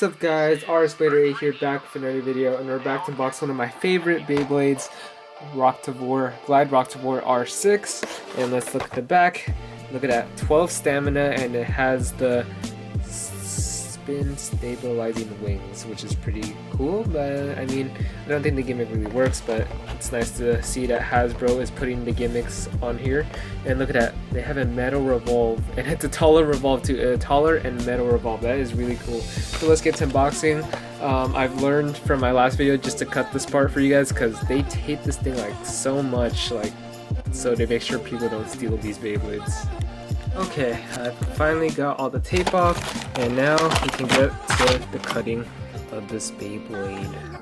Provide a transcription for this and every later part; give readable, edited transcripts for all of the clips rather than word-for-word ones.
up guys, RSpider8 here back with another video, and we're back to box one of my favorite Beyblades, Glide Roktavor R6. And let's look at the back. Look at that, 12 stamina, and it has the spin stabilizing wings, which is pretty cool. But I mean, I don't think the gimmick really works, but it's nice to see that Hasbro is putting the gimmicks on here. And look at that, they have a metal revolve, and it's a taller revolve too, a taller and metal revolve. That is really cool. So let's get to unboxing. I've learned from my last video just to cut this part for you guys, because they tape this thing like so much, like so they make sure people don't steal these Beyblades. Okay, I finally got all the tape off, and now we can get to the cutting of this Beyblade.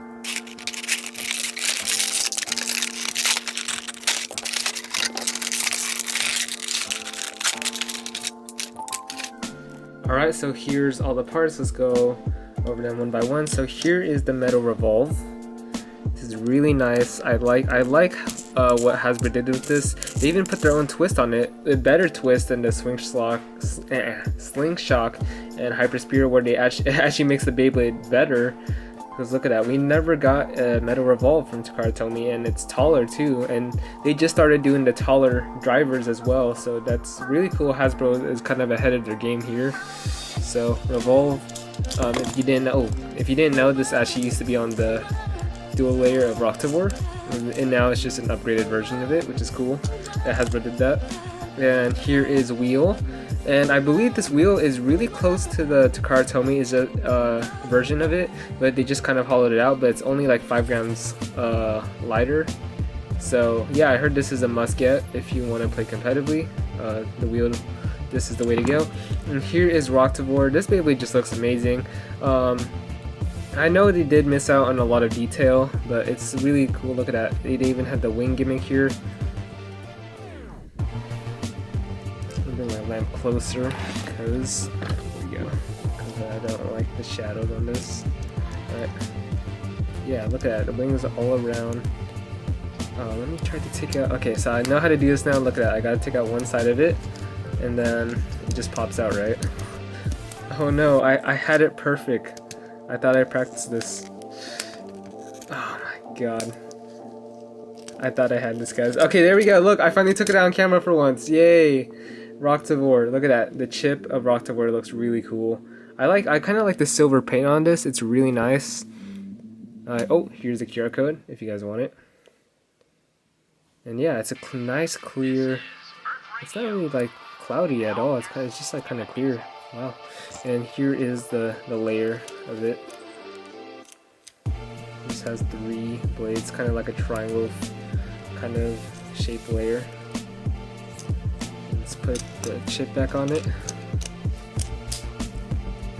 Alright, so here's all the parts. Let's go over them one by one. So here is the metal revolve. This is really nice. I like what Hasbro did with this. They even put their own twist on it, a better twist than the Slingshot and Hyper Spear, where they actually makes the Beyblade better. Because look at that, we never got a metal revolve from Takara Tomy, and it's taller too. And they just started doing the taller drivers as well, so that's really cool. Hasbro is kind of ahead of their game here. So revolve. If you didn't know, this actually used to be on the dual layer of Roktavor, and now it's just an upgraded version of it, which is cool that Hasbro did that. And here is wheel, and I believe this wheel is really close to the Takara Tomy version of it, but they just kind of hollowed it out, but it's only like 5 grams lighter. So yeah, I heard this is a must get if you want to play competitively. The wheel, this is the way to go. And here is Roktavor. This Beyblade just looks amazing. I know they did miss out on a lot of detail, but it's really cool. Look at that. They even had the wing gimmick here. I'll bring my lamp closer, because there we go. Because I don't like the shadows on this. Alright. Yeah, look at that. The wings are all around. Let me try to take out. Okay, so I know how to do this now. Look at that. I gotta take out one side of it, and then it just pops out, right? Oh no, I had it perfect. I thought I practiced this. Oh my god. I thought I had this, guys. Okay, there we go. Look, I finally took it out on camera for once. Yay! Roktavor. Look at that. The chip of Roktavor looks really cool. I kind of like the silver paint on this. It's really nice. Oh, here's the QR code if you guys want it. And yeah, it's a nice clear. It's not really like cloudy at all. It's just like kind of clear. Wow. And here is the layer of it. This has 3 blades, kind of like a triangle kind of shaped layer. Let's put the chip back on it.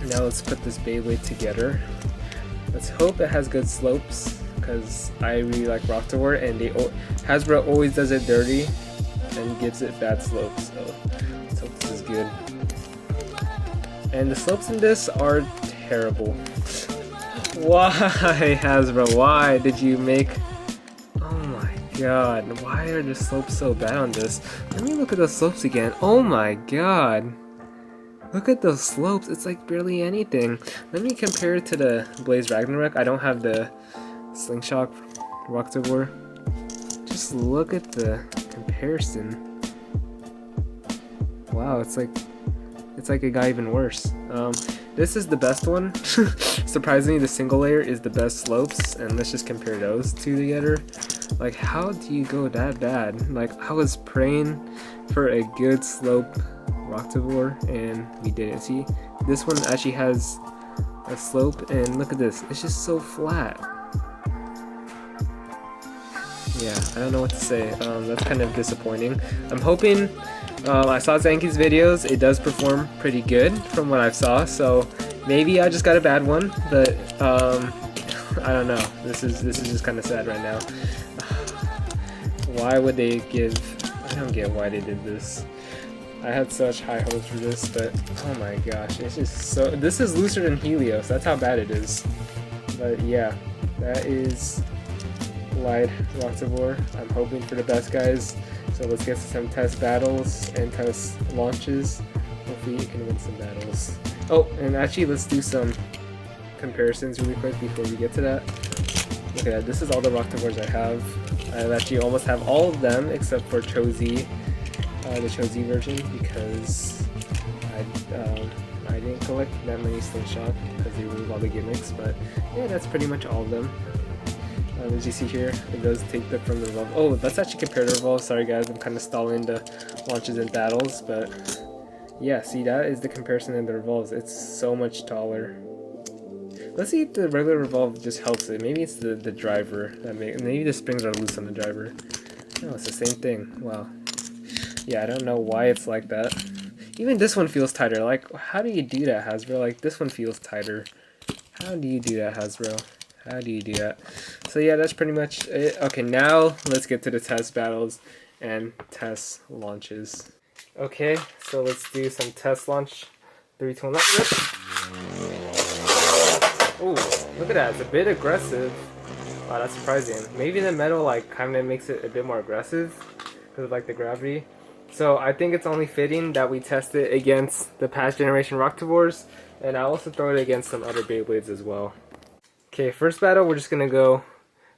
Now let's put this Beyblade together. Let's hope it has good slopes, because I really like Roktavor, and Hasbro always does it dirty and gives it bad slopes. So let's hope this is good. And the slopes in this are terrible. Why, Hasbro? Why did you make... Oh my god. Why are the slopes so bad on this? Let me look at the slopes again. Oh my god. Look at those slopes. It's like barely anything. Let me compare it to the Blaze Ragnarok. I don't have the Slingshot Roktavor. Just look at the comparison. Wow, it's like it got even worse. This is the best one. Surprisingly, the single layer is the best slopes, and let's just compare those two together. Like, how do you go that bad? Like, I was praying for a good slope Roktavor, and we didn't. See, this one actually has a slope, and look at this. It's just so flat. Yeah, I don't know what to say. That's kind of disappointing. I'm hoping. I saw Zanki's videos. It does perform pretty good from what I saw, so maybe I just got a bad one, but I don't know. This is just kind of sad right now. Why would they give... I don't get why they did this. I had such high hopes for this, but oh my gosh, it's just so... This is looser than Helios. That's how bad it is. But yeah, that is Glide Roktavor. I'm hoping for the best, guys. So let's get some test battles and test launches. Hopefully you can win some battles. Oh, and actually let's do some comparisons really quick before we get to that. Look at that. This is all the Roktavors I have. I actually almost have all of them except for Chozi, the Chozi version, because I didn't collect that many Slingshot because they remove all the gimmicks. But yeah, that's pretty much all of them. As you see here, it does take them from the revolve. Oh, that's actually compared to revolve. Sorry guys, I'm kind of stalling the launches and battles, but yeah, see, that is the comparison in the revolves. It's so much taller. Let's see if the regular revolve just helps it. Maybe it's the driver that maybe the springs are loose on the driver. No, it's the same thing. Wow. Yeah, I don't know why it's like that. Even this one feels tighter. Like, how do you do that, Hasbro? Like, this one feels tighter. How do you do that, Hasbro? How do you do that? So yeah, that's pretty much it. Okay, now let's get to the test battles and test launches. Okay, so let's do some test launch. 3, 2, 1, rip! Ooh, look at that, it's a bit aggressive. Wow, that's surprising. Maybe the metal like kind of makes it a bit more aggressive because of like the gravity. So I think it's only fitting that we test it against the past generation Roktavors, and I'll also throw it against some other Beyblades as well. Okay, first battle, we're just gonna go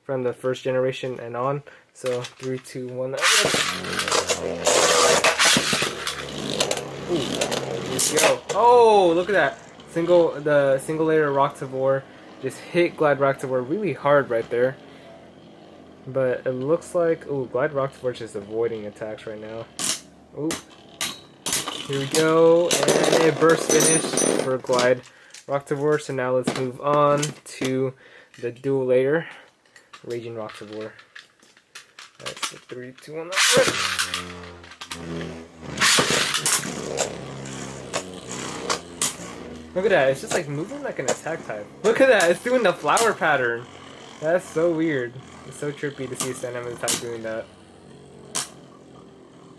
from the first generation and on. So 3, 2, 1. Ooh, here we go. Oh, look at that! The single layer Roktavor just hit Glide Roktavor really hard right there. But it looks like Glide Roktavor is just avoiding attacks right now. Ooh, here we go, and a burst finish for Glide Roktavor. So now let's move on to the dual layer Raging Roktavor. That's the 3, 2, 1. Look at that, it's just like moving like an attack type. Look at that, it's doing the flower pattern. That's so weird. It's so trippy to see a Sandman type doing that.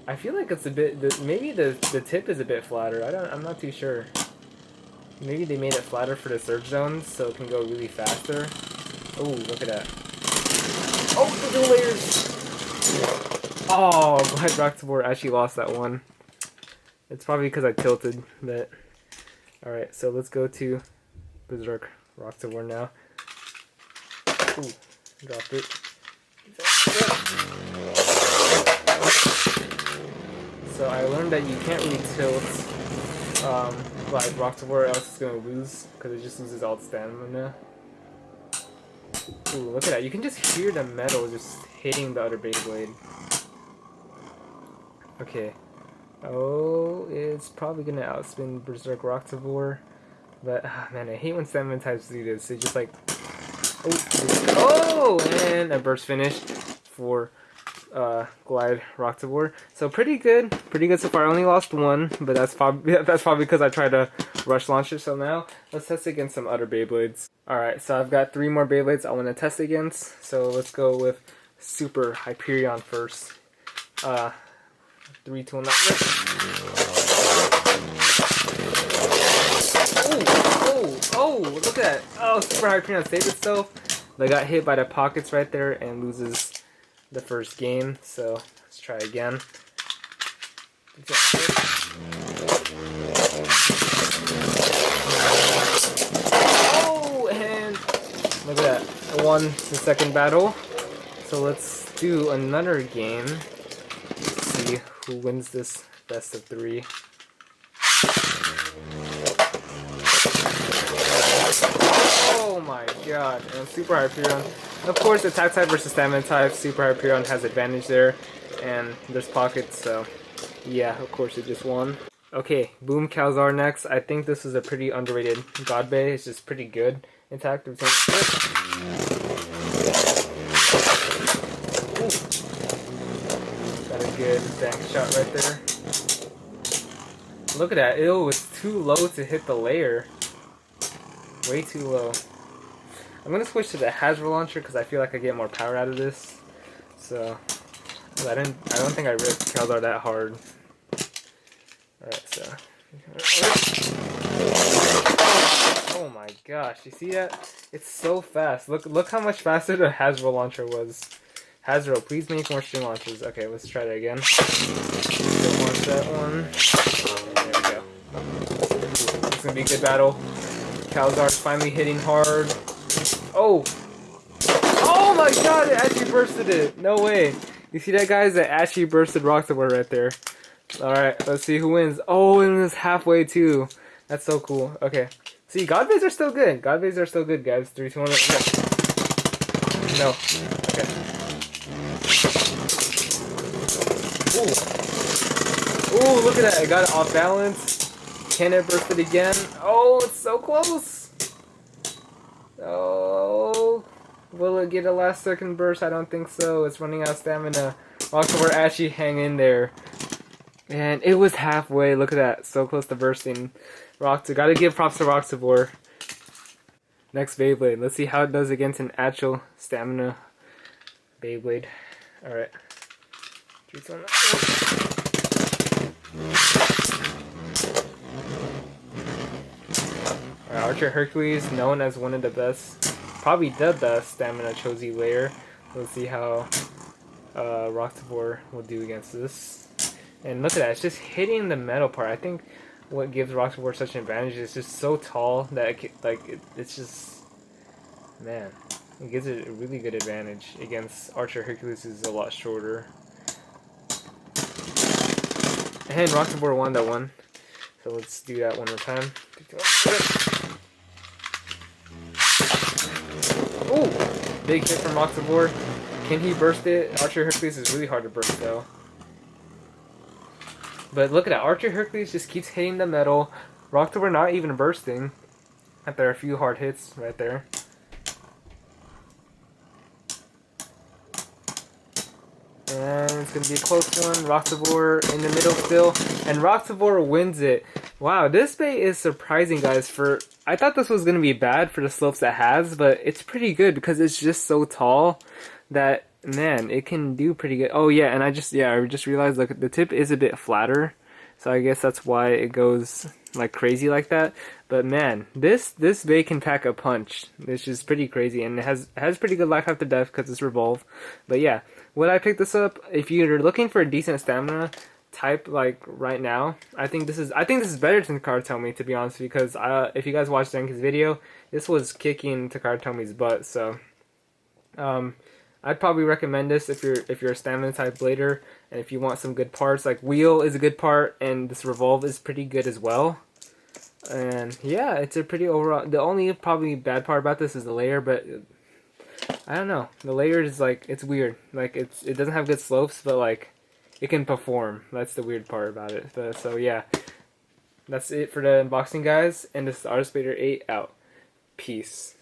I feel like it's a bit, maybe the tip is a bit flatter. I'm not too sure. Maybe they made it flatter for the surge zones so it can go really faster. Oh, look at that. Oh, the dual layers! Oh, Glide Roktavor actually lost that one. It's probably because I tilted, but... Alright, so let's go to Berserk Roktavor now. Ooh, dropped it. So I learned that you can't really tilt Glide Roktavor, else it's going to lose, because it just loses all its stamina. Ooh, look at that. You can just hear the metal just hitting the other Beyblade. Okay. Oh, it's probably going to outspin Berserk Roktavor. But, man, I hate when Sandman types do this. They just like... Oh, and a burst finish for Glide Roktavor. So pretty good so far. I only lost one, but that's probably because I tried to rush launch it. So now let's test against some other Beyblades. Alright, so I've got 3 more Beyblades I want to test against. So let's go with Super Hyperion first. 3, 2, 1, Oh, look at that. Oh, Super Hyperion saved itself. But got hit by the pockets right there and loses the first game. So let's try again. Oh, and look at that. I won the second battle. So let's do another game. Let's see who wins this best of 3. Oh my god, and Super Hyperion. Of course, attack type versus stamina type, Super Hyperion has advantage there, and there's pockets, so yeah, of course it just won. Okay, Boom Calzar next. I think this is a pretty underrated God Bay. It's just pretty good attack. Got a good bank shot right there. Look at that, it was too low to hit the layer. Way too low. I'm gonna switch to the Hasbro launcher because I feel like I get more power out of this. So I don't think I ripped Calzar that hard. Alright, so oh my gosh, you see that? It's so fast. Look how much faster the Hasbro launcher was. Hasbro, please make more string launches. Okay, let's try that again. Don't launch that one. There we go. It's gonna be a good battle. Calzar is finally hitting hard. Oh! Oh my god, it actually bursted it! No way! You see that, guys? It actually bursted Roktavor right there. Alright, let's see who wins. Oh, it was halfway too. That's so cool. Okay. See, God Vase are still good. God Vase are still good, guys. 3, 2, 1, no. Okay. Ooh. Ooh, look at that. I got it off balance. Can it burst it again? Oh, it's so close. Oh. Will it get a last second burst? I don't think so. It's running out of stamina. Roktavor actually hang in there. And it was halfway. Look at that. So close to bursting. Gotta give props to Roktavor. Next Beyblade. Let's see how it does against an actual stamina Beyblade. Alright. Archer Hercules, known as one of the best, probably the best stamina Chozi layer. Let's see how Roktavor will do against this. And look at that, it's just hitting the metal part. I think what gives Roktavor such an advantage is just so tall that it's just, man, it gives it a really good advantage against Archer Hercules, who's a lot shorter. And Roktavor won that one. So let's do that one more time. Oh, big hit from Roktavor. Can he burst it? Archer Hercules is really hard to burst though. But look at that, Archer Hercules just keeps hitting the metal. Roktavor not even bursting. After a few hard hits right there. And it's going to be a close one. Roktavor in the middle still. And Roktavor wins it. Wow, this bait is surprising, guys. I thought this was going to be bad for the slopes it has, but it's pretty good because it's just so tall that, man, it can do pretty good. Oh, yeah, and I just realized, look, the tip is a bit flatter. So I guess that's why it goes like crazy like that. But man, this bait can pack a punch. It's just pretty crazy, and it has pretty good life after death because it's revolve. But yeah, would I pick this up if you're looking for a decent stamina type like right now? I think this is better than Takara, to be honest, because if you guys watched Zenki's video, this was kicking Takara butt. So I'd probably recommend this if you're a stamina type blader, and if you want some good parts. Like wheel is a good part, and this revolve is pretty good as well. And yeah, it's a pretty overall. The only probably bad part about this is the layer, but I don't know. The layer is like, it's weird. Like it doesn't have good slopes, but like it can perform. That's the weird part about it. So yeah, that's it for the unboxing, guys. And this is Artist Blader 8 out. Peace.